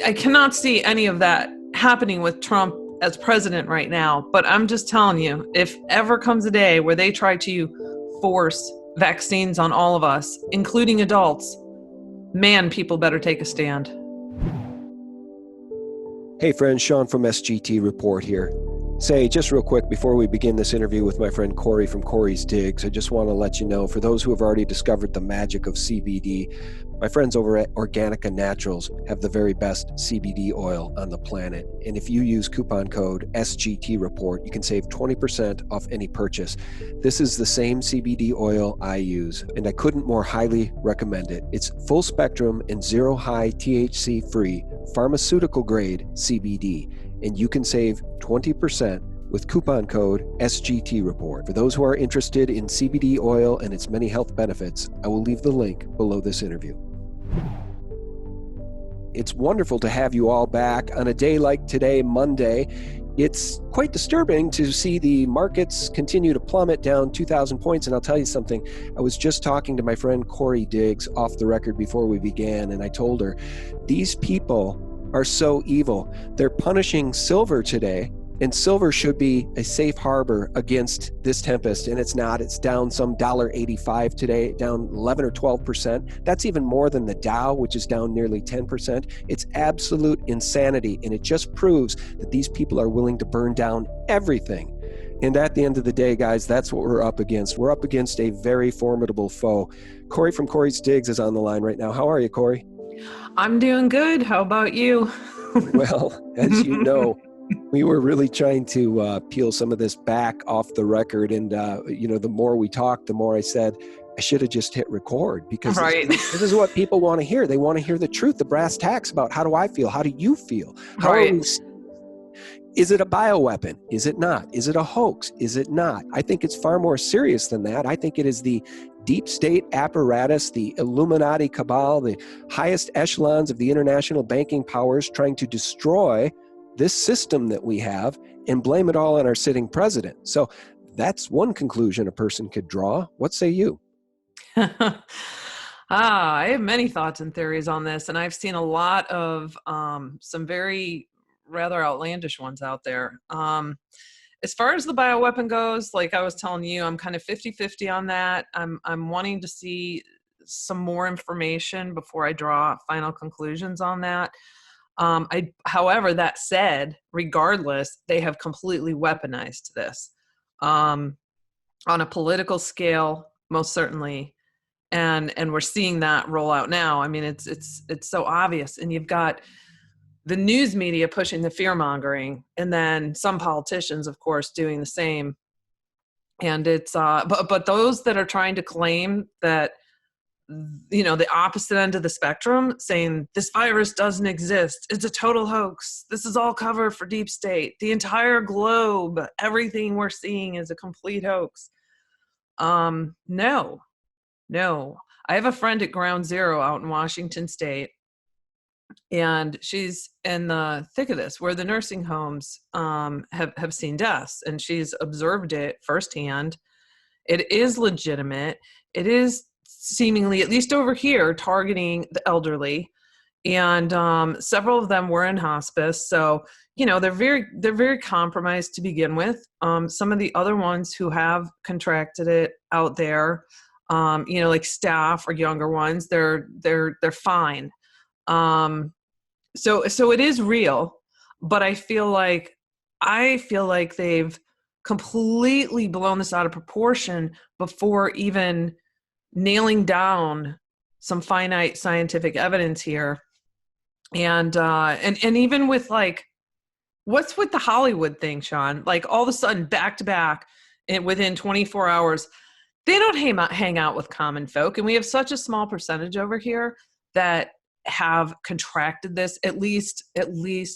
I cannot see any of that happening with Trump as president right now. But I'm just telling you, if ever comes a day where they try to force vaccines on all of us, including adults, man, people better take a stand. Hey friends, Sean from SGT Report here. Say, just real quick before we begin this interview with my friend Corey from Corey's Digs, I just want to let you know, for those who have already discovered the magic of CBD, my friends over at Organica Naturals have the very best CBD oil on the planet. And if you use coupon code SGT Report, you can save 20% off any purchase. This is the same CBD oil I use, and I couldn't more highly recommend it. It's full spectrum and zero high THC free, pharmaceutical grade CBD. And you can save 20% with coupon code SGT Report. For those who are interested in CBD oil and its many health benefits, I will leave the link below this interview. It's wonderful to have you all back on a day like today, Monday. It's quite disturbing to see the markets continue to plummet down 2,000 points. And I'll tell you something, I was just talking to my friend Corey Diggs off the record before we began, and I told her, these people are so evil. They're punishing silver today, and silver should be a safe harbor against this tempest, and it's not. It's down some $1.85 today, down 11 or 12%. That's even more than the Dow, which is down nearly 10%. It's absolute insanity, and it just proves that these people are willing to burn down everything. And at the end of the day, guys, that's what we're up against. We're up against a very formidable foe. Corey from Corey's Digs is on the line right now. How are you, Corey? I'm doing good. How about you? Well, as you know, we were really trying to peel some of this back off the record. And, the more we talked, the more I said, I should have just hit record, because right. this is what people want to hear. They want to hear the truth, the brass tacks about how do I feel? How do you feel? How right. are we? Is it a bioweapon? Is it not? Is it a hoax? Is it not? I think it's far more serious than that. I think it is the deep state apparatus, the Illuminati cabal, the highest echelons of the international banking powers trying to destroy this system that we have and blame it all on our sitting president. So that's one conclusion a person could draw. What say you? I have many thoughts and theories on this, and I've seen a lot of some very rather outlandish ones out there. As far as the bioweapon goes, like I was telling you, I'm kind of 50-50 on that. I'm wanting to see some more information before I draw final conclusions on that. However, that said, regardless, they have completely weaponized this on a political scale, most certainly, and we're seeing that roll out now. I mean, it's so obvious, and you've got the news media pushing the fear mongering, and then some politicians, of course, doing the same. And it's but those that are trying to claim that, the opposite end of the spectrum, saying this virus doesn't exist, it's a total hoax, this is all cover for deep state, the entire globe, everything we're seeing is a complete hoax. No. I have a friend at Ground Zero out in Washington State, and she's in the thick of this, where the nursing homes have seen deaths, and she's observed it firsthand. It is legitimate. It is seemingly, at least over here, targeting the elderly, and several of them were in hospice. So they're very compromised to begin with. Some of the other ones who have contracted it out there, like staff or younger ones, they're fine. So it is real, but I feel like they've completely blown this out of proportion before even nailing down some finite scientific evidence here. And even with, like, what's with the Hollywood thing, Sean? Like, all of a sudden, back to back, and within 24 hours, they don't hang out with common folk. And we have such a small percentage over here that have contracted this, at least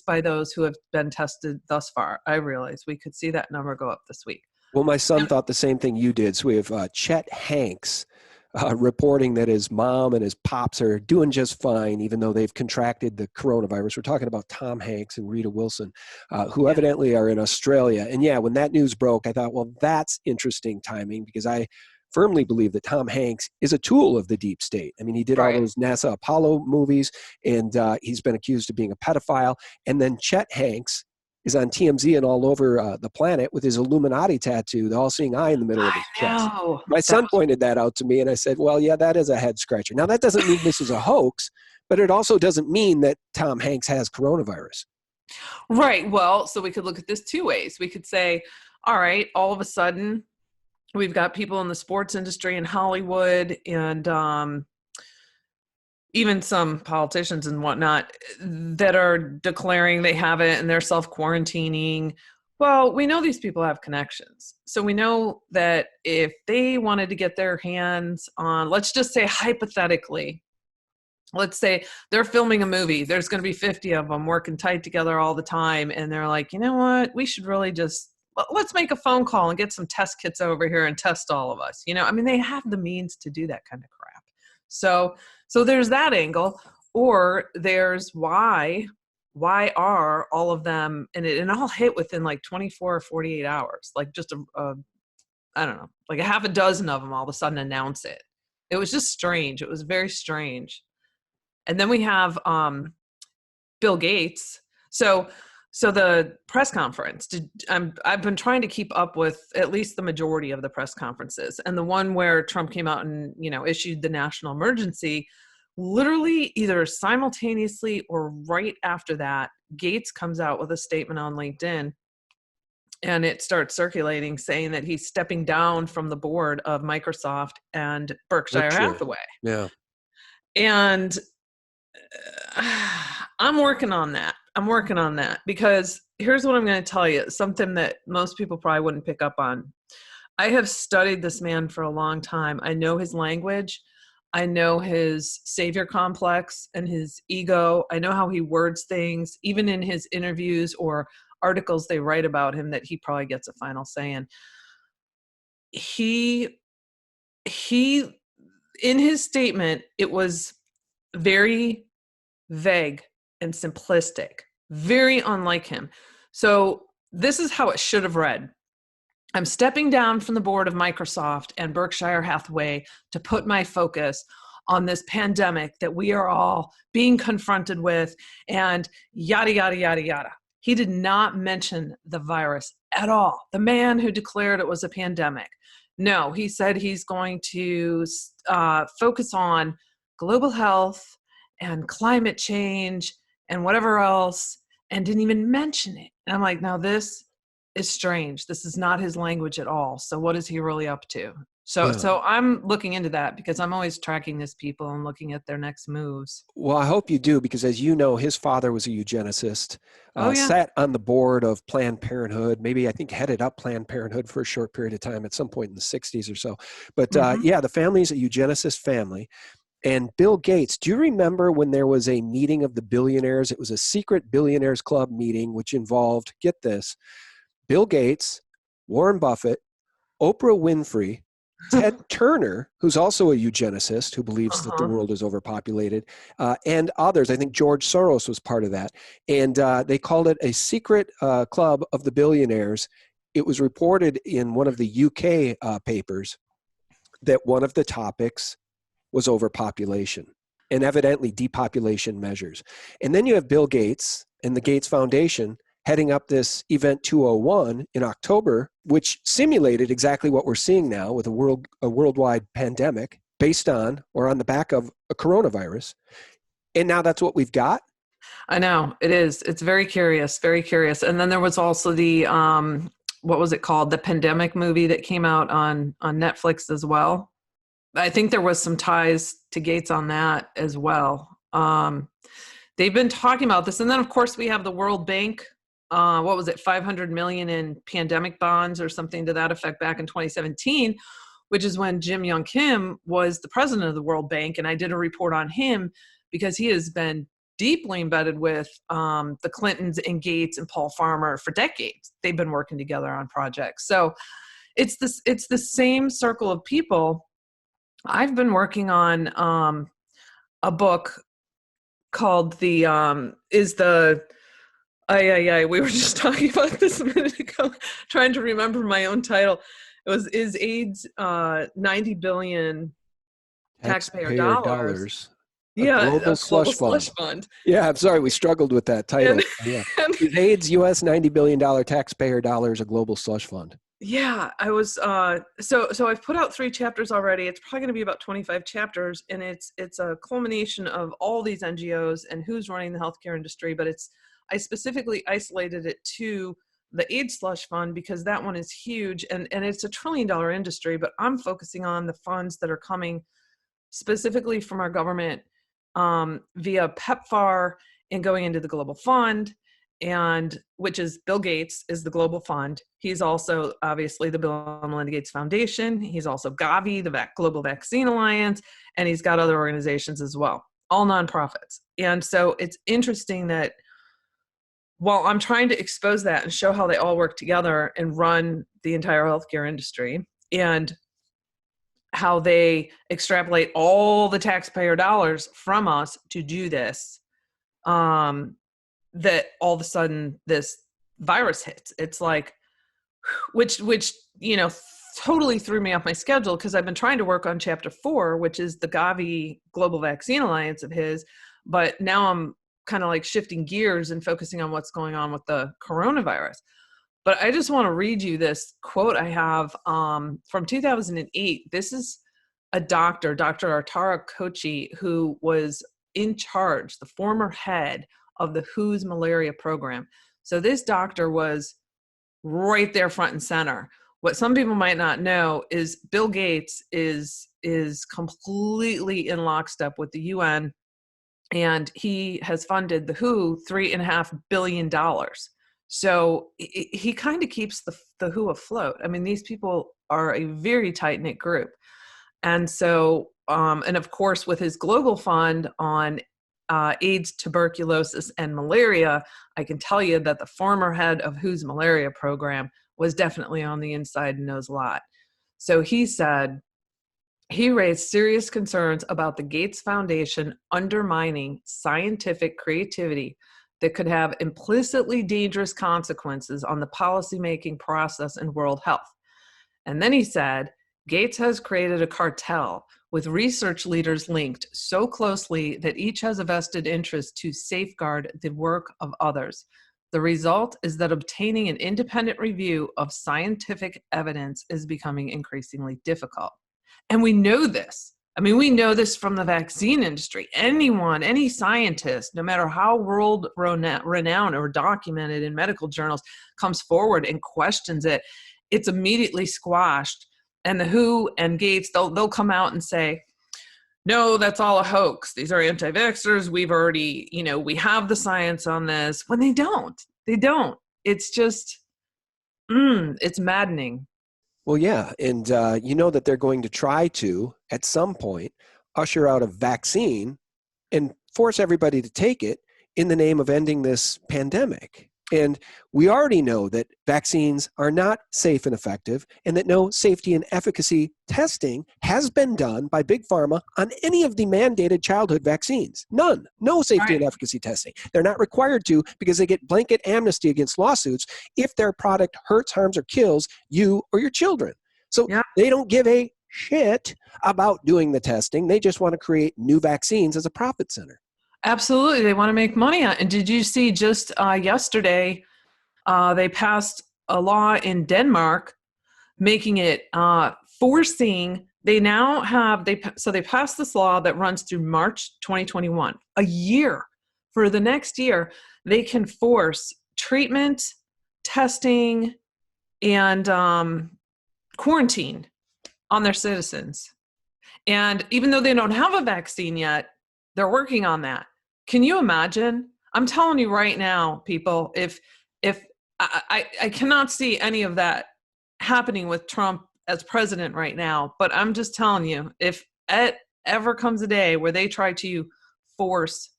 by those who have been tested thus far. I realize we could see that number go up this week. Well, my son thought the same thing you did. So we have Chet Hanks reporting that his mom and his pops are doing just fine, even though they've contracted the coronavirus. We're talking about Tom Hanks and Rita Wilson, who evidently are in Australia. And yeah, when that news broke, I thought, well, that's interesting timing, because firmly believe that Tom Hanks is a tool of the deep state. I mean, he did all Right. those NASA Apollo movies, and he's been accused of being a pedophile. And then Chet Hanks is on TMZ and all over the planet with his Illuminati tattoo, the all-seeing eye in the middle of his I chest. know. My That son was pointed that out to me, and I said, well, yeah, that is a head scratcher. Now, that doesn't mean this is a hoax, but it also doesn't mean that Tom Hanks has coronavirus. right. Well, so we could look at this two ways. We could say, all right, all of a sudden, we've got people in the sports industry in Hollywood and even some politicians and whatnot that are declaring they have it and they're self-quarantining. Well, we know these people have connections. So we know that if they wanted to get their hands on, let's just say hypothetically, let's say they're filming a movie, there's going to be 50 of them working tight together all the time. And they're like, you know what? We should really just, let's make a phone call and get some test kits over here and test all of us. I mean, they have the means to do that kind of crap. So there's that angle, or there's why are all of them, and it all hit within like 24 or 48 hours, like just I don't know, like a half a dozen of them all of a sudden announce it. It was just strange. It was very strange. And then we have Bill Gates. So the press conference, I've been trying to keep up with at least the majority of the press conferences. And the one where Trump came out and, issued the national emergency, literally either simultaneously or right after that, Gates comes out with a statement on LinkedIn, and it starts circulating saying that he's stepping down from the board of Microsoft and Berkshire Hathaway. Yeah. And I'm working on that. Because here's what I'm going to tell you, something that most people probably wouldn't pick up on. I have studied this man for a long time. I know his language. I know his savior complex and his ego. I know how he words things, even in his interviews or articles they write about him that he probably gets a final say in. He, in his statement, it was very vague and simplistic, very unlike him. So this is how it should have read. I'm stepping down from the board of Microsoft and Berkshire Hathaway to put my focus on this pandemic that we are all being confronted with, and yada, yada, yada, yada. He did not mention the virus at all. The man who declared it was a pandemic. No, he said he's going to focus on global health and climate change and whatever else, and didn't even mention it. And I'm like, now this is strange. This is not his language at all. So what is he really up to? So I'm looking into that because I'm always tracking these people and looking at their next moves. Well, I hope you do, because as you know, his father was a eugenicist, Oh, yeah. sat on the board of Planned Parenthood, maybe I think headed up Planned Parenthood for a short period of time at some point in the 60s or so. But yeah, the family is a eugenicist family. And Bill Gates, do you remember when there was a meeting of the billionaires? It was a secret billionaires club meeting, which involved, get this, Bill Gates, Warren Buffett, Oprah Winfrey, Ted Turner, who's also a eugenicist who believes that the world is overpopulated, and others. I think George Soros was part of that. And they called it a secret club of the billionaires. It was reported in one of the UK papers that one of the topics was overpopulation and evidently depopulation measures. And then you have Bill Gates and the Gates Foundation heading up this Event 201 in October, which simulated exactly what we're seeing now with a worldwide pandemic based on or on the back of a coronavirus. And now that's what we've got. I know it is. It's very curious, very curious. And then there was also the, what was it called? The pandemic movie that came out on Netflix as well. I think there was some ties to Gates on that as well. They've been talking about this. And then of course we have the World Bank. What was it? 500 million in pandemic bonds or something to that effect back in 2017, which is when Jim Young Kim was the president of the World Bank. And I did a report on him because he has been deeply embedded with the Clintons and Gates and Paul Farmer for decades. They've been working together on projects. So it's the same circle of people. I've been working on a book called we were just talking about this a minute ago, trying to remember my own title. It was, is AIDS 90 billion taxpayer Taxpayer dollars? dollars, a Yeah, global a global slush slush fund. fund. Yeah, I'm sorry, we struggled with that And, title. Yeah. and Is AIDS US $90 billion taxpayer dollars a global slush fund? yeah, I was so I've put out 3 chapters already. It's probably going to be about 25 chapters, and it's a culmination of all these NGOs and who's running the healthcare industry. But it's, I specifically isolated it to the AIDS slush fund because that one is huge, and it's $1 trillion industry. But I'm focusing on the funds that are coming specifically from our government via PEPFAR and going into the global fund, and which is Bill Gates is the global fund. He's also obviously the Bill and Melinda Gates Foundation. He's also Gavi, the Global Vaccine Alliance, and he's got other organizations as well, all nonprofits. And so it's interesting that while I'm trying to expose that and show how they all work together and run the entire healthcare industry, and how they extrapolate all the taxpayer dollars from us to do this, um, that all of a sudden this virus hits. It's like, which totally threw me off my schedule because I've been trying to work on chapter 4, which is the Gavi Global Vaccine Alliance of his, but now I'm kind of like shifting gears and focusing on what's going on with the coronavirus. But I just want to read you this quote I have from 2008. This is a doctor, Dr. Artara Kochi, who was in charge, the former head of the WHO's malaria program. So this doctor was right there front and center. What some people might not know is Bill Gates is completely in lockstep with the UN, and he has funded the WHO $3.5 billion. So he kind of keeps the WHO afloat. I mean, these people are a very tight knit group, and so and of course, with his global fund on AIDS, tuberculosis, and malaria, I can tell you that the former head of WHO's malaria program was definitely on the inside and knows a lot. So he said he raised serious concerns about the Gates Foundation undermining scientific creativity that could have implicitly dangerous consequences on the policymaking process in world health. And then he said, Gates has created a cartel with research leaders linked so closely that each has a vested interest to safeguard the work of others. The result is that obtaining an independent review of scientific evidence is becoming increasingly difficult. And we know this. I mean, we know this from the vaccine industry. Anyone, any scientist, no matter how world renowned or documented in medical journals, comes forward and questions it, it's immediately squashed. And the WHO and Gates, they'll come out and say, no, that's all a hoax. These are anti-vaxxers. We've already, we have the science on this. When they don't. It's just, it's maddening. Well, yeah. And you know that they're going to try to, at some point, usher out a vaccine and force everybody to take it in the name of ending this pandemic. And we already know that vaccines are not safe and effective, and that no safety and efficacy testing has been done by Big Pharma on any of the mandated childhood vaccines. None. No safety and Right. efficacy testing. They're not required to because they get blanket amnesty against lawsuits if their product hurts, harms, or kills you or your children. So Yeah. they don't give a shit about doing the testing. They just want to create new vaccines as a profit center. Absolutely. They want to make money on it. And did you see just yesterday, they passed a law in Denmark making it forcing, they now have, so they passed this law that runs through March 2021, a year. For the next year, they can force treatment, testing, and quarantine on their citizens. And even though they don't have a vaccine yet, they're working on that. Can you imagine? I'm telling you right now, people, if I cannot see any of that happening with Trump as president right now, but I'm just telling you, if it ever comes a day where they try to force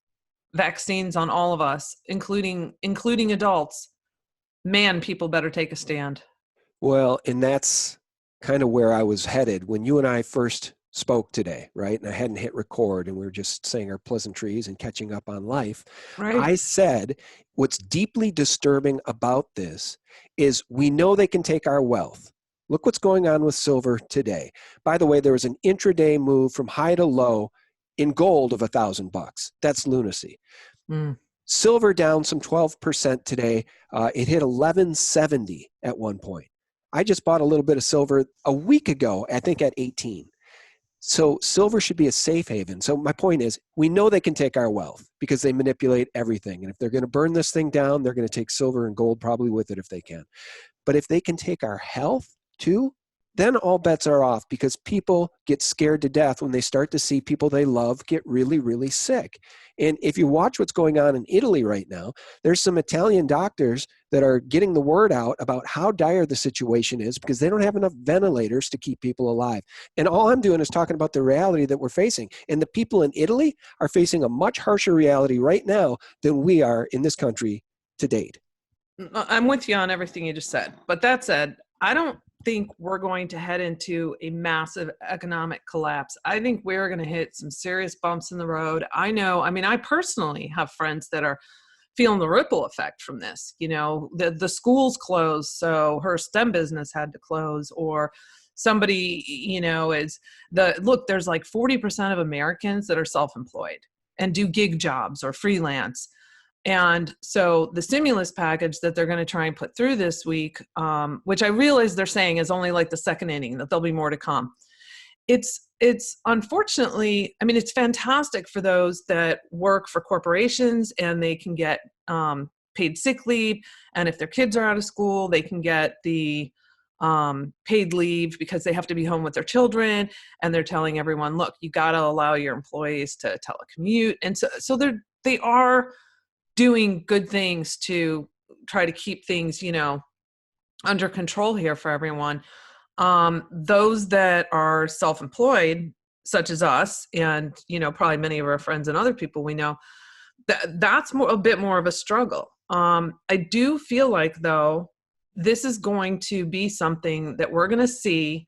vaccines on all of us, including adults, man, people better take a stand. Well, and that's kind of where I was headed when you and I first spoke today, right? And I hadn't hit record and we were just saying our pleasantries and catching up on life. Right. I said, what's deeply disturbing about this is we know they can take our wealth. Look what's going on with silver today. By the way, there was an intraday move from high to low in gold of $1,000. That's lunacy. Mm. Silver down some 12% today. It hit 1170 at one point. I just bought a little bit of silver a week ago, I think at 18. So silver should be a safe haven. So my point is, we know they can take our wealth because they manipulate everything. And if they're going to burn this thing down, they're going to take silver and gold probably with it if they can. But if they can take our health too, then all bets are off, because people get scared to death when they start to see people they love get really, really sick. And if you watch what's going on in Italy right now, there's some Italian doctors that are getting the word out about how dire the situation is because they don't have enough ventilators to keep people alive. And all I'm doing is talking about the reality that we're facing. And the people in Italy are facing a much harsher reality right now than we are in this country to date. I'm with you on everything you just said. But that said, I don't think we're going to head into a massive economic collapse. I think we're going to hit some serious bumps in the road. I personally have friends that are feeling the ripple effect from this. The schools closed, so her STEM business had to close, or somebody, there's like 40% of Americans that are self-employed and do gig jobs or freelance. And so the stimulus package that they're going to try and put through this week, which I realize they're saying is only like the second inning, that there'll be more to come. It's unfortunately, it's fantastic for those that work for corporations and they can get paid sick leave. And if their kids are out of school, they can get the paid leave because they have to be home with their children. And they're telling everyone, look, you got to allow your employees to telecommute. And so they are doing good things to try to keep things, under control here for everyone. Those that are self-employed, such as us, and, probably many of our friends and other people we know, that's a bit more of a struggle. I do feel like, though, this is going to be something that we're going to see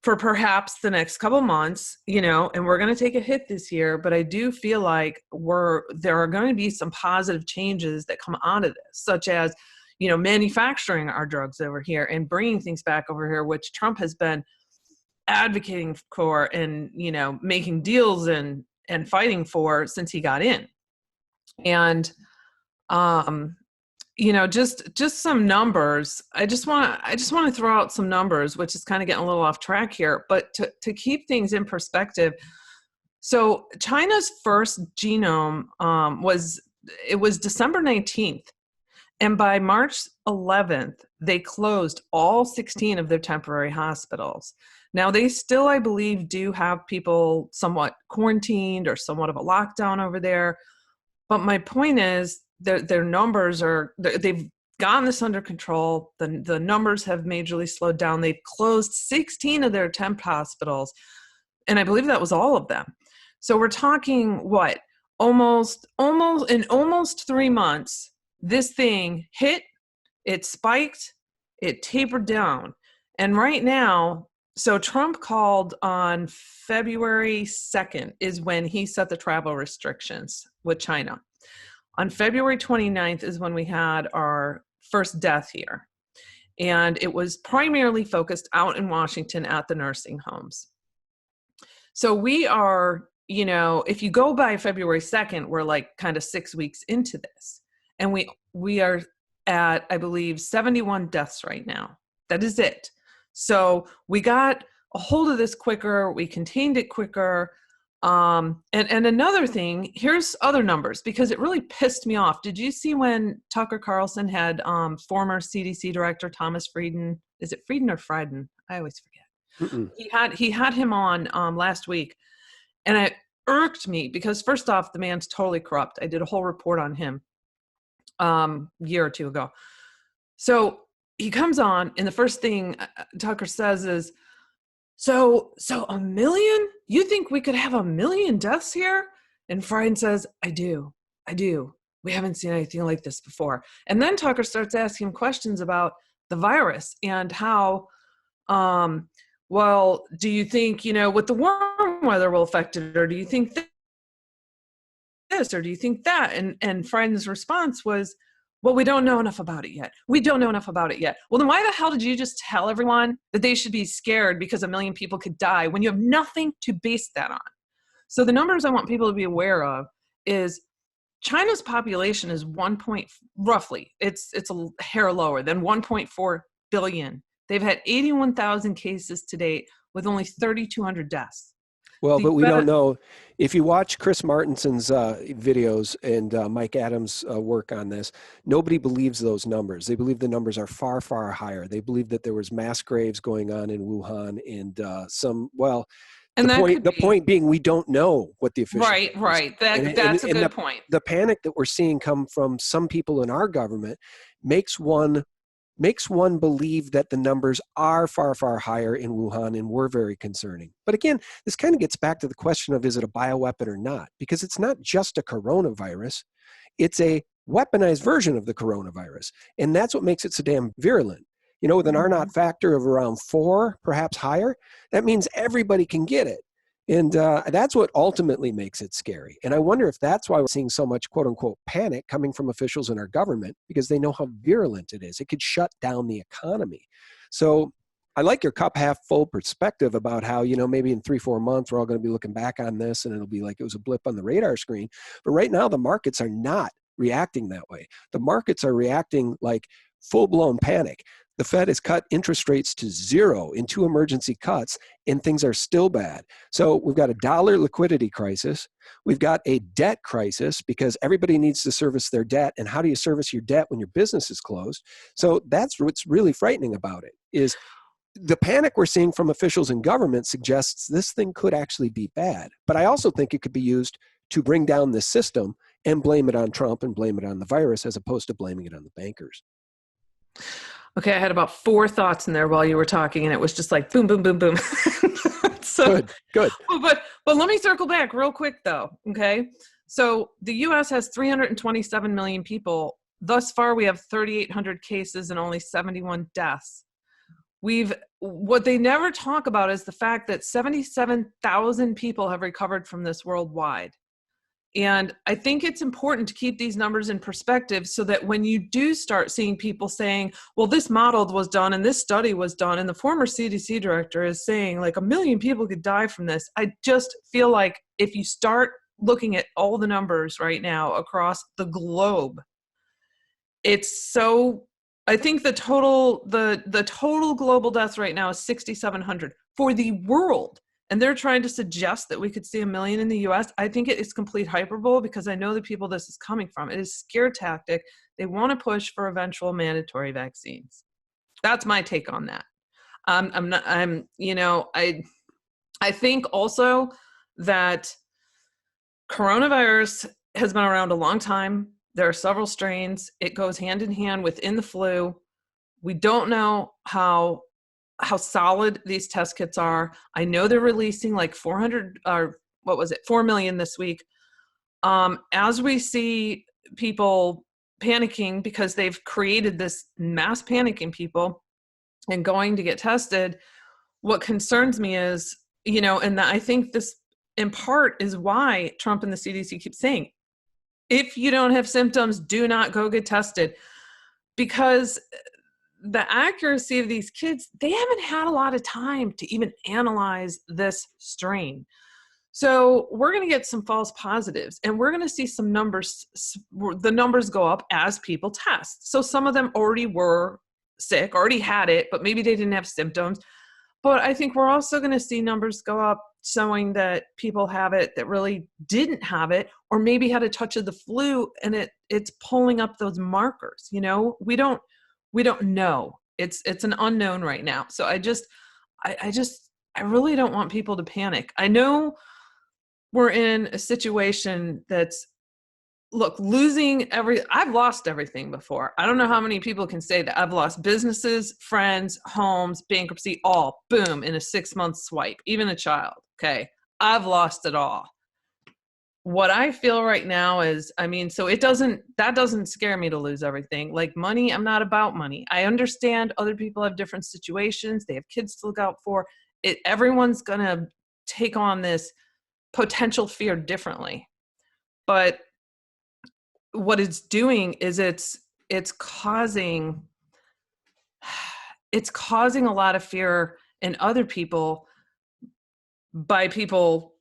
for perhaps the next couple months, and we're going to take a hit this year, but I do feel like there are going to be some positive changes that come out of this, such as, manufacturing our drugs over here and bringing things back over here, which Trump has been advocating for and, making deals and fighting for since he got in. And, just some numbers. I just want to throw out some numbers, which is kind of getting a little off track here, but to keep things in perspective. So China's first genome was December 19th. And by March 11th, they closed all 16 of their temporary hospitals. Now, they still, I believe, do have people somewhat quarantined or somewhat of a lockdown over there. But my point is, their numbers they've gotten this under control. The numbers have majorly slowed down. They've closed 16 of their temp hospitals. And I believe that was all of them. So we're talking almost in almost 3 months, this thing hit, it spiked, it tapered down. And right now, so Trump called on February 2nd is when he set the travel restrictions with China. On February 29th is when we had our first death here. And it was primarily focused out in Washington at the nursing homes. So we are, if you go by February 2nd, we're like kind of 6 weeks into this. And we are at, I believe, 71 deaths right now. That is it. So we got a hold of this quicker. We contained it quicker. And another thing, here's other numbers, because it really pissed me off. Did you see when Tucker Carlson had former CDC director Thomas Frieden? Is it Frieden or Frieden? I always forget. Mm-mm. He had him on last week, and it irked me because, first off, the man's totally corrupt. I did a whole report on him year or two ago. So he comes on, and the first thing Tucker says is, So 1 million? You think we could have 1 million deaths here? And Frieden says, I do. We haven't seen anything like this before. And then Tucker starts asking questions about the virus and how, do you think, with the warm weather will affect it? Or do you think this? Or do you think that? And Frieden's response was, Well, we don't know enough about it yet. We don't know enough about it yet. Well, then why the hell did you just tell everyone that they should be scared because a million people could die when you have nothing to base that on? So the numbers I want people to be aware of is China's population is 1 point, roughly, it's a hair lower than 1.4 billion. They've had 81,000 cases to date with only 3,200 deaths. Well, The but we don't US, know. If you watch Chris Martinson's videos and Mike Adams' work on this, nobody believes those numbers. They believe the numbers are far, far higher. They believe that there was mass graves going on in Wuhan and well, and that could the be point being we don't know what the official right, numbers right. are. That's a good point. The panic that we're seeing come from some people in our government makes one believe that the numbers are far, far higher in Wuhan and were very concerning. But again, this kind of gets back to the question of, is it a bioweapon or not? Because it's not just a coronavirus, it's a weaponized version of the coronavirus. And that's what makes it so damn virulent. You know, with an R Mhm. naught factor of around 4, perhaps higher, that means everybody can get it. And that's what ultimately makes it scary. And I wonder if that's why we're seeing so much quote unquote panic coming from officials in our government, because they know how virulent it is. It could shut down the economy. So I like your cup half full perspective about how, you know, maybe in 3-4 months, we're all going to be looking back on this and it'll be like it was a blip on the radar screen. But right now, the markets are not reacting that way. The markets are reacting like full blown panic. The Fed has cut interest rates to 0 in 2 emergency cuts, and things are still bad. So we've got a dollar liquidity crisis. We've got a debt crisis because everybody needs to service their debt. And how do you service your debt when your business is closed? So that's what's really frightening about it, is the panic we're seeing from officials in government suggests this thing could actually be bad. But I also think it could be used to bring down the system and blame it on Trump and blame it on the virus as opposed to blaming it on the bankers. Okay, I had about 4 thoughts in there while you were talking, and it was just like boom, boom, boom, boom. So, Good, good. but let me circle back real quick though. Okay, so the U.S. has 327 million people. Thus far, we have 3,800 cases and only 71 deaths. What they never talk about is the fact that 77,000 people have recovered from this worldwide. And I think it's important to keep these numbers in perspective so that when you do start seeing people saying, well, this model was done and this study was done, and the former CDC director is saying like 1 million people could die from this, I just feel like if you start looking at all the numbers right now across the globe, it's so, I think the total global deaths right now is 6,700 for the world. And they're trying to suggest that we could see 1 million in the US. I think it is complete hyperbole because I know the people this is coming from. It is a scare tactic. They want to push for eventual mandatory vaccines. That's my take on that. I think also that coronavirus has been around a long time. There are several strains. It goes hand in hand within the flu. We don't know how solid these test kits are. I know they're releasing like 400 or 4 million this week. As we see people panicking because they've created this mass panic in people and going to get tested, what concerns me is, and I think this in part is why Trump and the CDC keep saying, if you don't have symptoms, do not go get tested, because the accuracy of these kids, they haven't had a lot of time to even analyze this strain. So we're going to get some false positives, and we're going to see some numbers, the numbers go up as people test. So some of them already were sick, already had it, but maybe they didn't have symptoms. But I think we're also going to see numbers go up showing that people have it that really didn't have it, or maybe had a touch of the flu, and it's pulling up those markers. We don't know. It's an unknown right now. So I really don't want people to panic. I know we're in a situation that's, look, I've lost everything before. I don't know how many people can say that. I've lost businesses, friends, homes, bankruptcy, all boom in a 6-month swipe, even a child. Okay. I've lost it all. What I feel right now is, that doesn't scare me to lose everything. Like money, I'm not about money. I understand other people have different situations. They have kids to look out for. Everyone's going to take on this potential fear differently. But what it's doing is it's it's causing a lot of fear in other people by people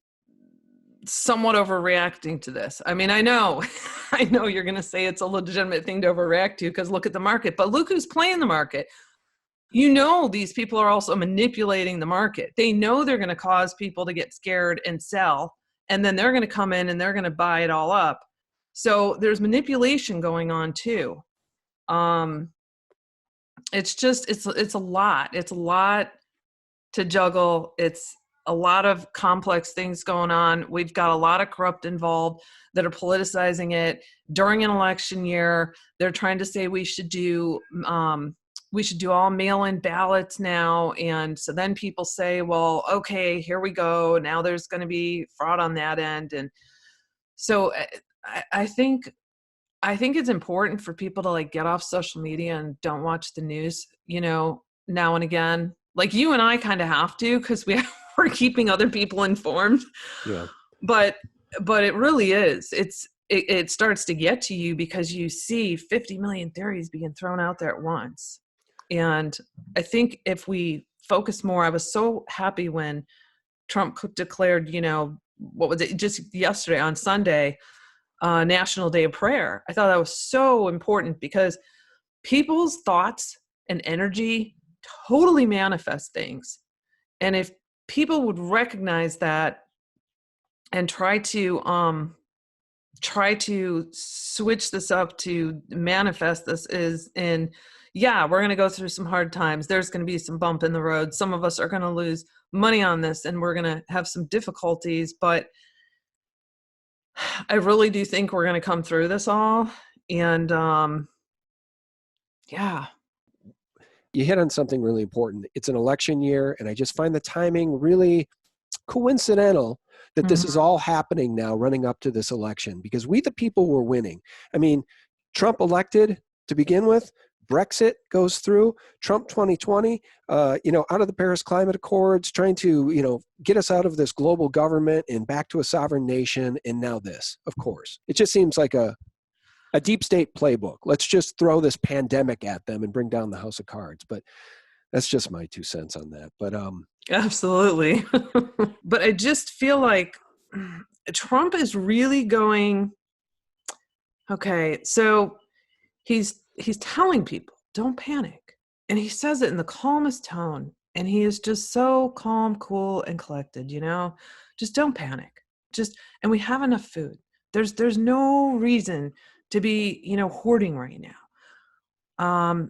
somewhat overreacting to this. I mean, I know you're going to say it's a legitimate thing to overreact to because look at the market, but look who's playing the market. These people are also manipulating the market. They know they're going to cause people to get scared and sell, and then they're going to come in and they're going to buy it all up. So there's manipulation going on too. It's just, it's a lot. It's a lot to juggle. It's a lot of complex things going on. We've got a lot of corrupt involved that are politicizing it during an election year. They're trying to say we should do all mail-in ballots now. And so then people say, well, okay, here we go. Now there's going to be fraud on that end. And so I think it's important for people to like get off social media and don't watch the news, now and again. Like you and I kind of have to, because we're keeping other people informed. Yeah. But it really is. It starts to get to you because you see 50 million theories being thrown out there at once. And I think if we focus more, I was so happy when Trump declared, what was it, just yesterday on Sunday, National Day of Prayer. I thought that was so important because people's thoughts and energy totally manifest things. And if people would recognize that and try to switch this up to manifest this we're going to go through some hard times. There's going to be some bump in the road. Some of us are going to lose money on this and we're going to have some difficulties, but I really do think we're going to come through this all. And yeah. You hit on something really important. It's an election year, and I just find the timing really coincidental that this is all happening now running up to this election, because we, the people, were winning. I mean, Trump elected to begin with, Brexit goes through, Trump 2020, out of the Paris Climate Accords, trying to, get us out of this global government and back to a sovereign nation. And now this, of course. It just seems like a deep state playbook. Let's just throw this pandemic at them and bring down the house of cards. But that's just my 2 cents on that. But absolutely. But I just feel like Trump is really going, okay, so he's telling people, don't panic. And he says it in the calmest tone. And he is just so calm, cool, and collected, just don't panic. And we have enough food. There's no reason to be, hoarding right now.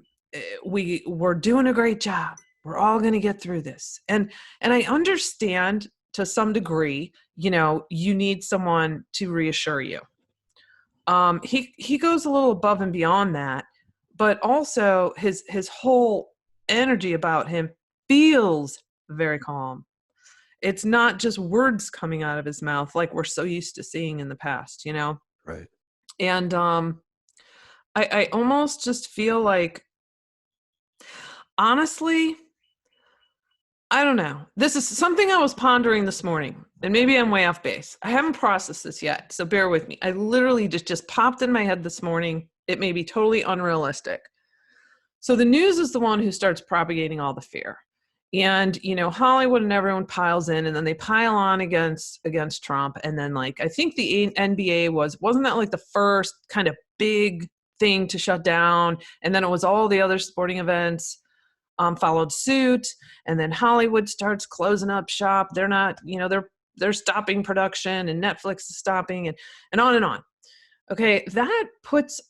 We're doing a great job. We're all going to get through this. And I understand to some degree, you need someone to reassure you. He goes a little above and beyond that, but also his whole energy about him feels very calm. It's not just words coming out of his mouth like we're so used to seeing in the past, Right. And I almost just feel like, honestly, I don't know. This is something I was pondering this morning, and maybe I'm way off base. I haven't processed this yet, so bear with me. I literally just popped in my head this morning. It may be totally unrealistic. So the news is the one who starts propagating all the fear. And, Hollywood and everyone piles in, and then they pile on against Trump. And then, I think the NBA wasn't that like the first kind of big thing to shut down? And then it was all the other sporting events followed suit. And then Hollywood starts closing up shop. They're not, they're stopping production, and Netflix is stopping, and on and on. Okay. That puts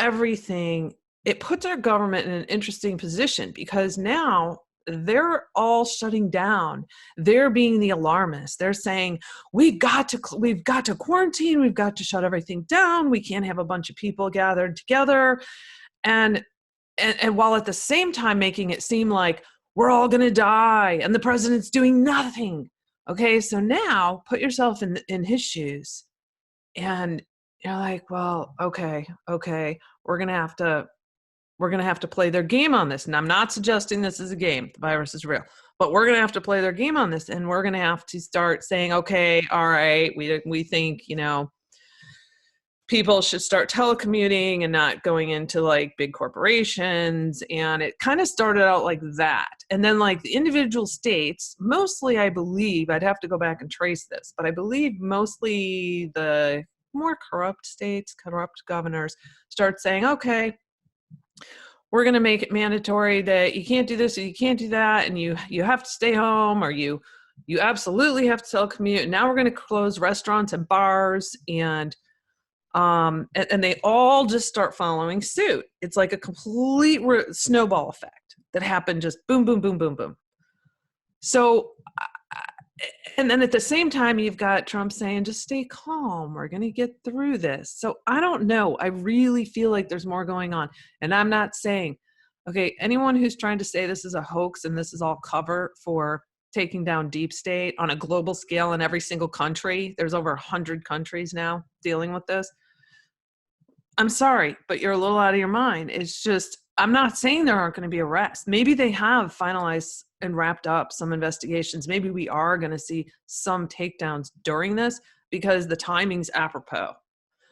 it puts our government in an interesting position, because now they're all shutting down. They're being the alarmists. They're saying, we've got to quarantine. We've got to shut everything down. We can't have a bunch of people gathered together. And while at the same time making it seem like we're all going to die and the president's doing nothing. Okay. So now put yourself in his shoes, and you're like, well, okay. We're going to have to play their game on this. And I'm not suggesting this is a game. The virus is real. But we're going to have to play their game on this. And we're going to have to start saying, okay, all right, we think, people should start telecommuting and not going into like big corporations. And it kind of started out like that. And then like the individual states, mostly I believe, I'd have to go back and trace this, but I believe mostly the more corrupt states, corrupt governors start saying, okay, we're going to make it mandatory that you can't do this or you can't do that, and you have to stay home, or you absolutely have to telecommute. And now we're going to close restaurants and bars, and they all just start following suit. It's like a complete snowball effect that happened, just boom, boom, boom, boom, boom. So, and then at the same time, you've got Trump saying, just stay calm. We're going to get through this. So I don't know. I really feel like there's more going on. And I'm not saying, okay, anyone who's trying to say this is a hoax and this is all cover for taking down deep state on a global scale in every single country. There's over 100 countries now dealing with this. I'm sorry, but you're a little out of your mind. It's just, I'm not saying there aren't going to be arrests. Maybe they have finalized and wrapped up some investigations. Maybe we are going to see some takedowns during this because the timing's apropos.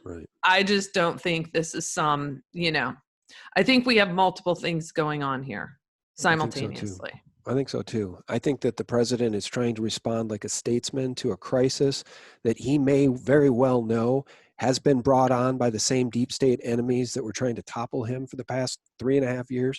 Right. I just don't think this is some, I think we have multiple things going on here simultaneously. I think so too. I think that the president is trying to respond like a statesman to a crisis that he may very well know has been brought on by the same deep state enemies that were trying to topple him for the past 3.5 years.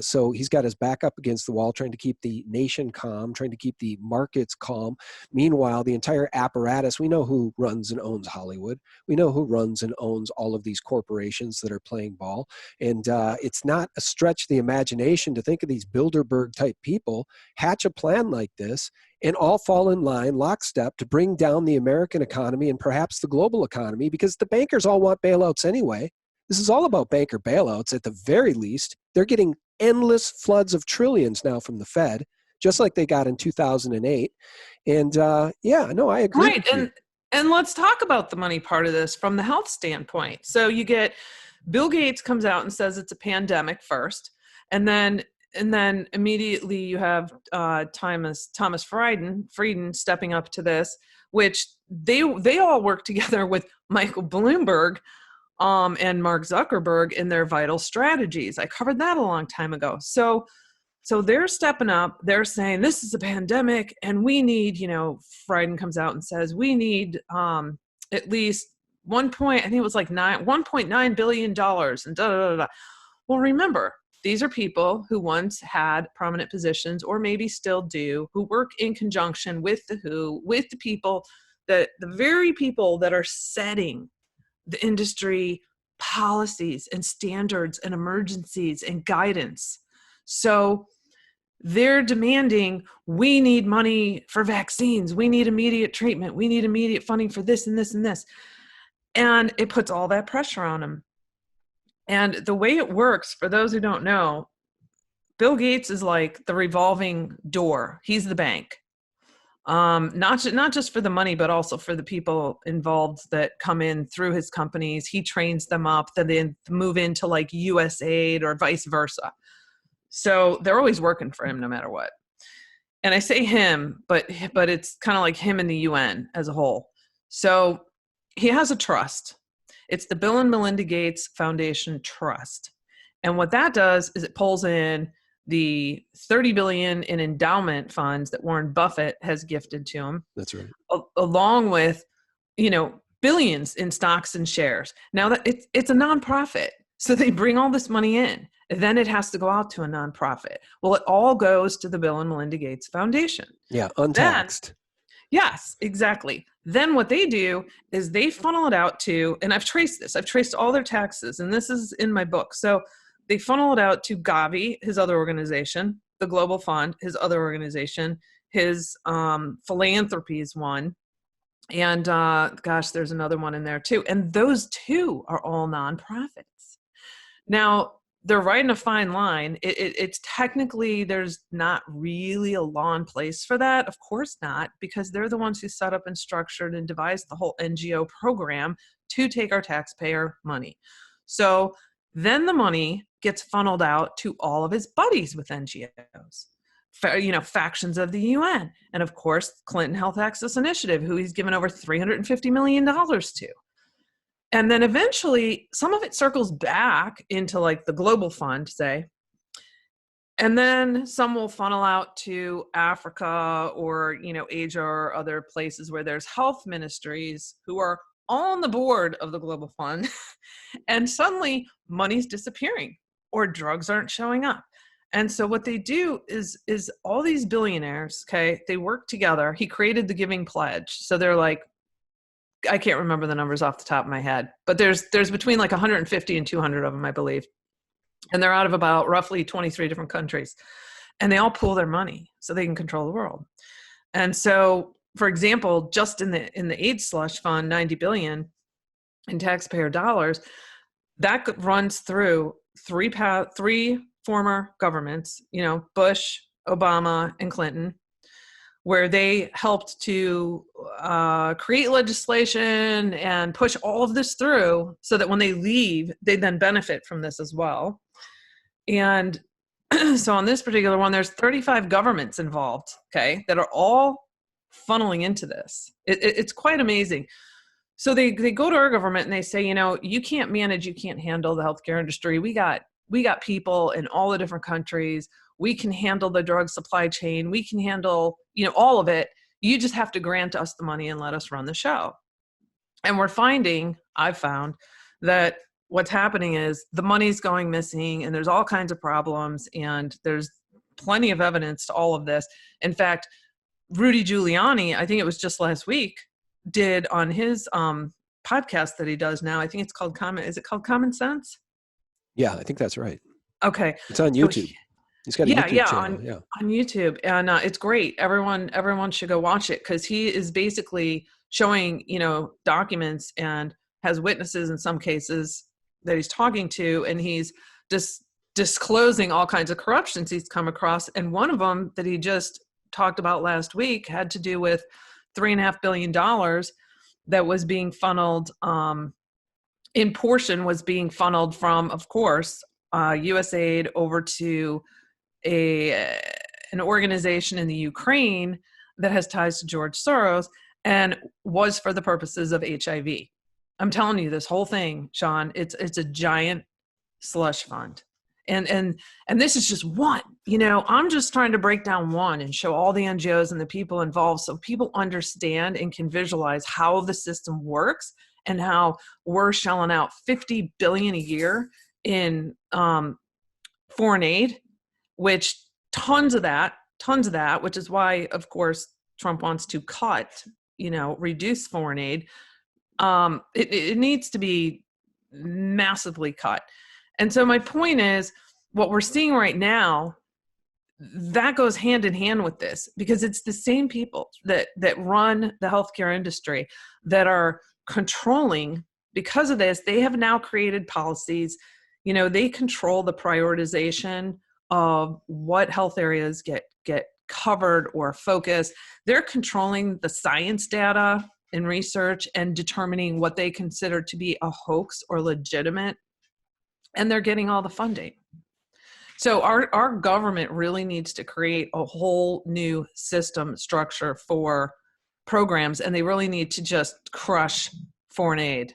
So he's got his back up against the wall, trying to keep the nation calm, trying to keep the markets calm. Meanwhile, the entire apparatus, we know who runs and owns Hollywood. We know who runs and owns all of these corporations that are playing ball. And it's not a stretch of the imagination to think of these Bilderberg type people hatch a plan like this and all fall in line, lockstep, to bring down the American economy and perhaps the global economy, because the bankers all want bailouts anyway. This is all about banker bailouts at the very least. They're getting endless floods of trillions now from the Fed, just like they got in 2008. And I agree. Right. And let's talk about the money part of this from the health standpoint. So you get Bill Gates comes out and says it's a pandemic first, and then immediately you have Thomas Frieden stepping up to this, which they all work together with Michael Bloomberg and Mark Zuckerberg in their vital strategies. I covered that a long time ago. So they're stepping up. They're saying this is a pandemic, and we need, Frieden comes out and says we need at least $1.9 billion and da da da da. Well, remember, these are people who once had prominent positions, or maybe still do, who work in conjunction with the WHO, with the people, the very people that are setting the industry policies and standards and emergencies and guidance. So they're demanding, we need money for vaccines. We need immediate treatment. We need immediate funding for this and this and this. And it puts all that pressure on them. And the way it works, for those who don't know, Bill Gates is like the revolving door. He's the bank. Not just for the money, but also for the people involved that come in through his companies. He trains them up, then they move into like USAID or vice versa. So they're always working for him no matter what. And I say him, but it's kind of like him and the UN as a whole. So he has a trust. It's the Bill and Melinda Gates Foundation Trust. And what that does is it pulls in the $30 billion in endowment funds that Warren Buffett has gifted to him. That's right. Along with, billions in stocks and shares. Now that it's a nonprofit. So they bring all this money in, and then it has to go out to a nonprofit. Well, it all goes to the Bill and Melinda Gates Foundation. Yeah, untaxed. Yes, exactly. Then what they do is they funnel it out to, and I've traced all their taxes, and this is in my book. So they funnel it out to Gavi, his other organization, the Global Fund, his other organization, his philanthropies one, and there's another one in there too. And those two are all nonprofits. Now, they're riding a fine line. It's technically, there's not really a law in place for that. Of course not, because they're the ones who set up and structured and devised the whole NGO program to take our taxpayer money. So then the money gets funneled out to all of his buddies with NGOs, factions of the UN. And of course, Clinton Health Access Initiative, who he's given over $350 million to. And then eventually some of it circles back into like the global fund, say, and then some will funnel out to Africa or, Asia or other places where there's health ministries who are on the board of the global fund. And suddenly money's disappearing or drugs aren't showing up. And so what they do is all these billionaires, okay, they work together. He created the Giving Pledge. So they're like, I can't remember the numbers off the top of my head, but there's between like 150 and 200 of them, I believe. And they're out of about roughly 23 different countries. And they all pool their money so they can control the world. And so, for example, just in the AIDS slush fund, 90 billion in taxpayer dollars, that runs through three former governments, Bush, Obama, and Clinton, where they helped to create legislation and push all of this through so that when they leave, they then benefit from this as well. And so on this particular one, there's 35 governments involved, okay, that are all funneling into this. It's quite amazing. So they go to our government and they say, you can't manage, you can't handle the healthcare industry. We got people in all the different countries. We can handle the drug supply chain. We can handle, all of it. You just have to grant us the money and let us run the show. And I've found that what's happening is the money's going missing and there's all kinds of problems and there's plenty of evidence to all of this. In fact, Rudy Giuliani, I think it was just last week, did on his podcast that he does now. I think it's called Is it called Common Sense? Yeah, I think that's right. Okay. It's on YouTube. He's got a YouTube channel. On YouTube. And it's great. Everyone should go watch it because he is basically showing, documents and has witnesses in some cases that he's talking to, and he's just disclosing all kinds of corruptions he's come across. And one of them that he just talked about last week had to do with $3.5 billion that was being funneled, in portion was being funneled from, of course, USAID over to an organization in the Ukraine that has ties to George Soros and was for the purposes of HIV. I'm telling you, this whole thing, Sean, it's a giant slush fund. And this is just one, I'm just trying to break down one and show all the NGOs and the people involved so people understand and can visualize how the system works and how we're shelling out $50 billion a year in foreign aid, which tons of that, which is why, of course, Trump wants to reduce foreign aid. It needs to be massively cut. And so my point is, what we're seeing right now, that goes hand in hand with this, because it's the same people that run the healthcare industry that are controlling. Because of this, they have now created policies. They control the prioritization of what health areas get covered or focused. They're controlling the science data and research and determining what they consider to be a hoax or legitimate. And they're getting all the funding. So our government really needs to create a whole new system structure for programs, and they really need to just crush foreign aid.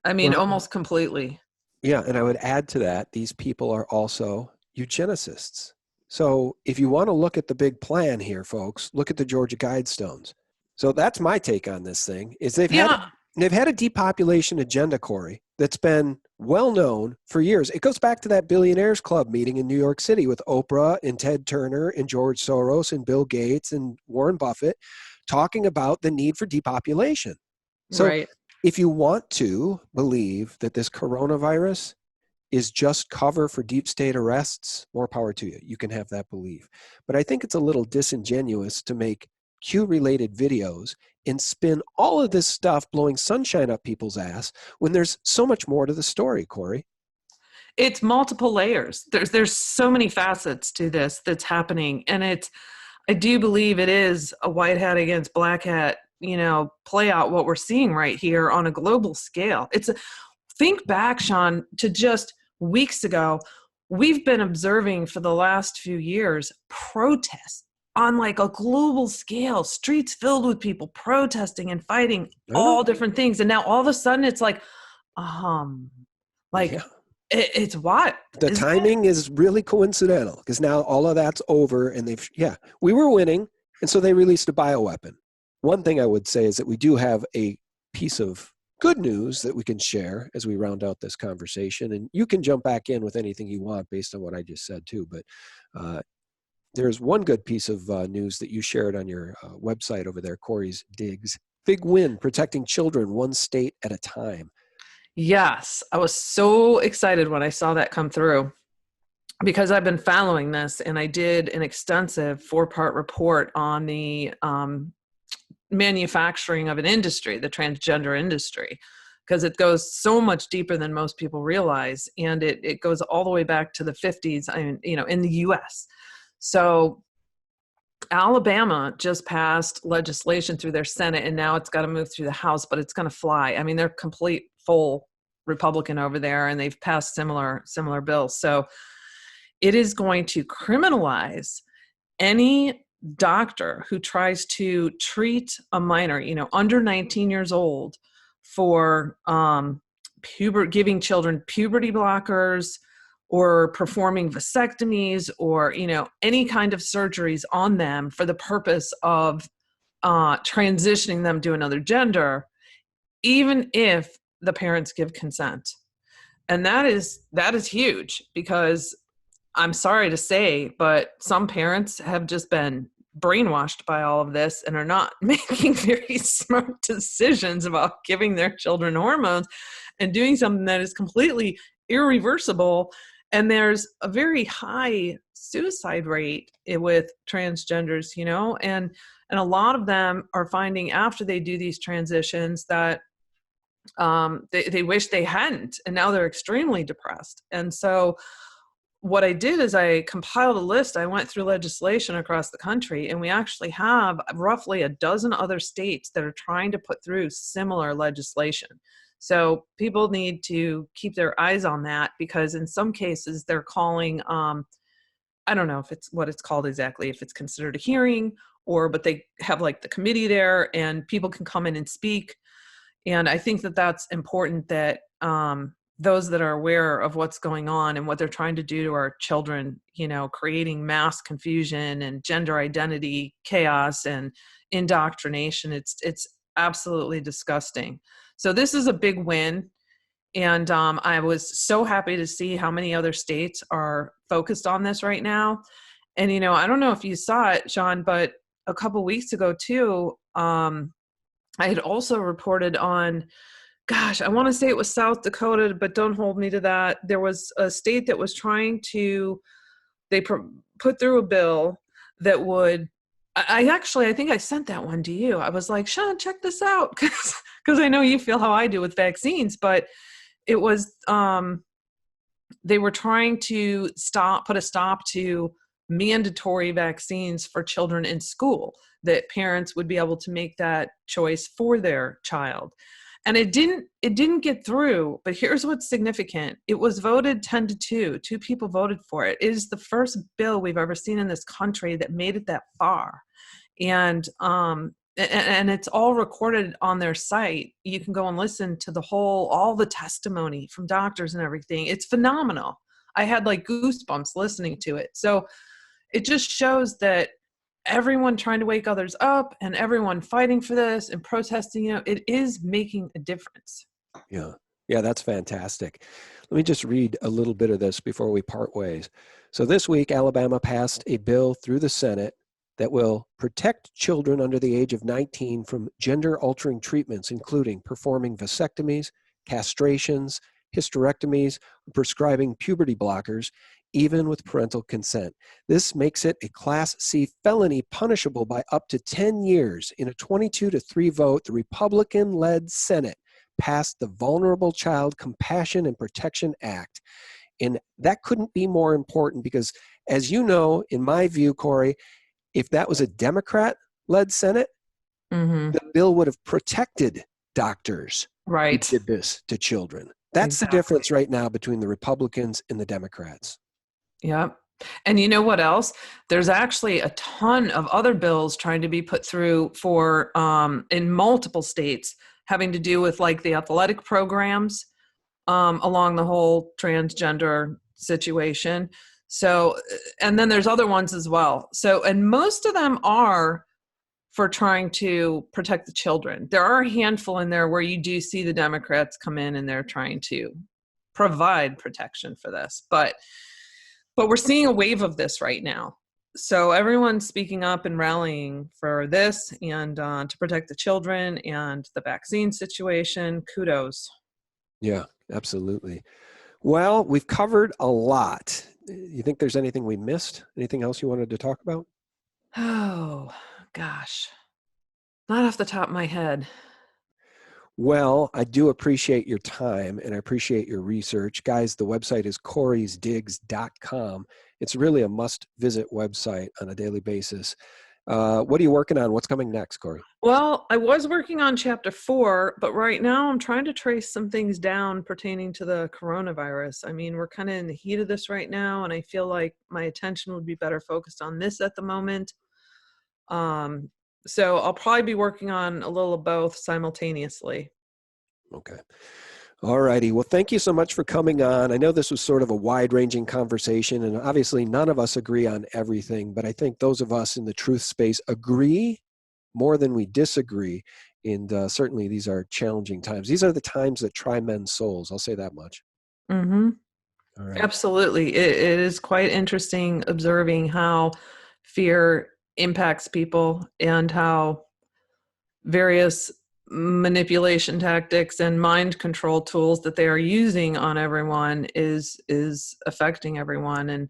I mean, almost completely. Yeah, and I would add to that, these people are also eugenicists. So if you want to look at the big plan here, folks, look at the Georgia Guidestones. So that's my take on this thing, is they've had a depopulation agenda, Corey, that's been well known for years. It goes back to that Billionaires Club meeting in New York City with Oprah and Ted Turner and George Soros and Bill Gates and Warren Buffett talking about the need for depopulation. So right. If you want to believe that this coronavirus is just cover for deep state arrests, more power to you. You can have that belief. But I think it's a little disingenuous to make Q-related videos and spin all of this stuff blowing sunshine up people's ass when there's so much more to the story, Corey. It's multiple layers. There's so many facets to this that's happening. And I do believe it is a white hat against black hat, play out what we're seeing right here on a global scale. Think back, Sean, to just weeks ago. We've been observing for the last few years protests on like a global scale, streets filled with people protesting and fighting I all know. different things. And now all of a sudden it's um, like Yeah. it's what, The isn't it? timing is really coincidental because now all of that's over and we were winning. And so they released a bioweapon. One thing I would say is that we do have a piece of good news that we can share as we round out this conversation. And you can jump back in with anything you want based on what I just said too. But there's one good piece of news that you shared on your website over there, Corey's Digs. Big win, protecting children one state at a time. Yes, I was so excited when I saw that come through because I've been following this, and I did an extensive 4-part report on the manufacturing of an industry, the transgender industry, because it goes so much deeper than most people realize. And it goes all the way back to the 50s, in the US. So Alabama just passed legislation through their Senate, and now it's got to move through the House, but it's going to fly. I mean, they're complete full Republican over there, and they've passed similar bills. So it is going to criminalize any doctor who tries to treat a minor, under 19 years old, for giving children puberty blockers or performing vasectomies or any kind of surgeries on them for the purpose of transitioning them to another gender, even if the parents give consent. And that is huge, because I'm sorry to say, but some parents have just been brainwashed by all of this and are not making very smart decisions about giving their children hormones and doing something that is completely irreversible. And there's a very high suicide rate with transgenders, and a lot of them are finding after they do these transitions that they wish they hadn't, and now they're extremely depressed. And so what I did is I compiled a list. I went through legislation across the country, and we actually have roughly a dozen other states that are trying to put through similar legislation. So people need to keep their eyes on that, because in some cases they're calling, I don't know if it's what it's called exactly, if it's considered a hearing, but they have like the committee there and people can come in and speak. And I think that that's important, that those that are aware of what's going on and what they're trying to do to our children, creating mass confusion and gender identity chaos and indoctrination. It's absolutely disgusting. So this is a big win. And I was so happy to see how many other states are focused on this right now. And, I don't know if you saw it, Sean, but a couple weeks ago too, I had also reported on, gosh, I want to say it was South Dakota, but don't hold me to that. There was a state that was trying to, put through a bill that would, I think I sent that one to you. I was like, Sean, check this out. Because I know you feel how I do with vaccines, but it was, they were trying to put a stop to mandatory vaccines for children in school, that parents would be able to make that choice for their child. And it didn't get through, but here's what's significant. It was voted 10-2. 2 people voted for it. It is the first bill we've ever seen in this country that made it that far. And it's all recorded on their site. You can go and listen to all the testimony from doctors and everything. It's phenomenal. I had like goosebumps listening to it. So it just shows that everyone trying to wake others up and everyone fighting for this and protesting, it is making a difference. Yeah. Yeah, that's fantastic. Let me just read a little bit of this before we part ways. So this week, Alabama passed a bill through the Senate that will protect children under the age of 19 from gender-altering treatments, including performing vasectomies, castrations, hysterectomies, prescribing puberty blockers, even with parental consent. This makes it a Class C felony punishable by up to 10 years. In a 22-3 vote, the Republican-led Senate passed the Vulnerable Child Compassion and Protection Act. And that couldn't be more important because, as you know, in my view, Corey, if that was a Democrat-led Senate, Mm-hmm. the bill would have protected doctors Right. who did this to children. That's Exactly. the difference right now between the Republicans and the Democrats. Yep. And you know what else? There's actually a ton of other bills trying to be put through for in multiple states having to do with like the athletic programs along the whole transgender situation. So, and then there's other ones as well. So, and most of them are for trying to protect the children. There are a handful in there where you do see the Democrats come in and they're trying to provide protection for this. But we're seeing a wave of this right now. So everyone's speaking up and rallying for this and to protect the children and the vaccine situation. Kudos. Yeah, absolutely. Well, we've covered a lot. You think there's anything we missed? Anything else you wanted to talk about? Oh, gosh. Not off the top of my head. Well, I do appreciate your time and I appreciate your research. Guys, the website is corysdigs.com. It's really a must visit website on a daily basis. What are you working on? What's coming next, Corey? Well, I was working on chapter 4, but right now I'm trying to trace some things down pertaining to the coronavirus. I mean, we're kind of in the heat of this right now, and I feel like my attention would be better focused on this at the moment. So I'll probably be working on a little of both simultaneously. Okay. All righty. Well, thank you so much for coming on. I know this was sort of a wide-ranging conversation, and obviously none of us agree on everything, but I think those of us in the truth space agree more than we disagree. And certainly these are challenging times. These are the times that try men's souls. I'll say that much. Mm-hmm. All right. Absolutely. It is quite interesting observing how fear impacts people and how various manipulation tactics and mind control tools that they are using on everyone is affecting everyone. And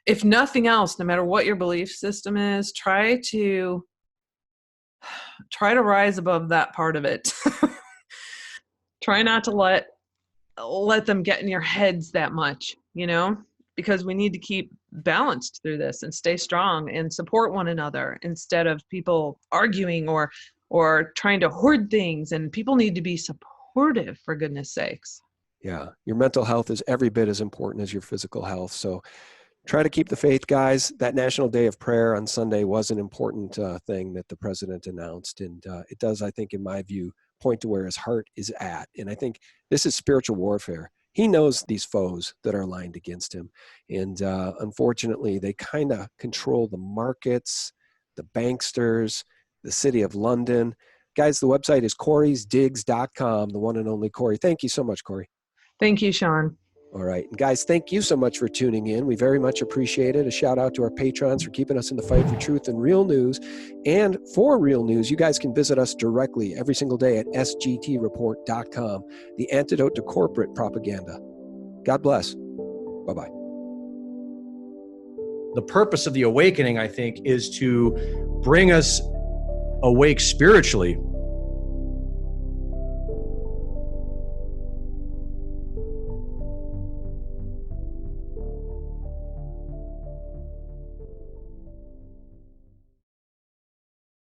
if nothing else, no matter what your belief system is, try to rise above that part of it. Try not to let them get in your heads that much, because we need to keep balanced through this and stay strong and support one another instead of people arguing or trying to hoard things. And people need to be supportive, for goodness sakes. Yeah. Your mental health is every bit as important as your physical health. So try to keep the faith, guys. That National Day of Prayer on Sunday was an important thing that the president announced. And it does, I think, in my view, point to where his heart is at. And I think this is spiritual warfare. He knows these foes that are aligned against him. And unfortunately, they kind of control the markets, the banksters, the city of London. Guys, the website is corysdigs.com, the one and only Corey. Thank you so much, Corey. Thank you, Sean. All right. And guys, thank you so much for tuning in. We very much appreciate it. A shout out to our patrons for keeping us in the fight for truth and real news. And for real news, you guys can visit us directly every single day at sgtreport.com, the antidote to corporate propaganda. God bless. Bye-bye. The purpose of the awakening, I think, is to bring us awake spiritually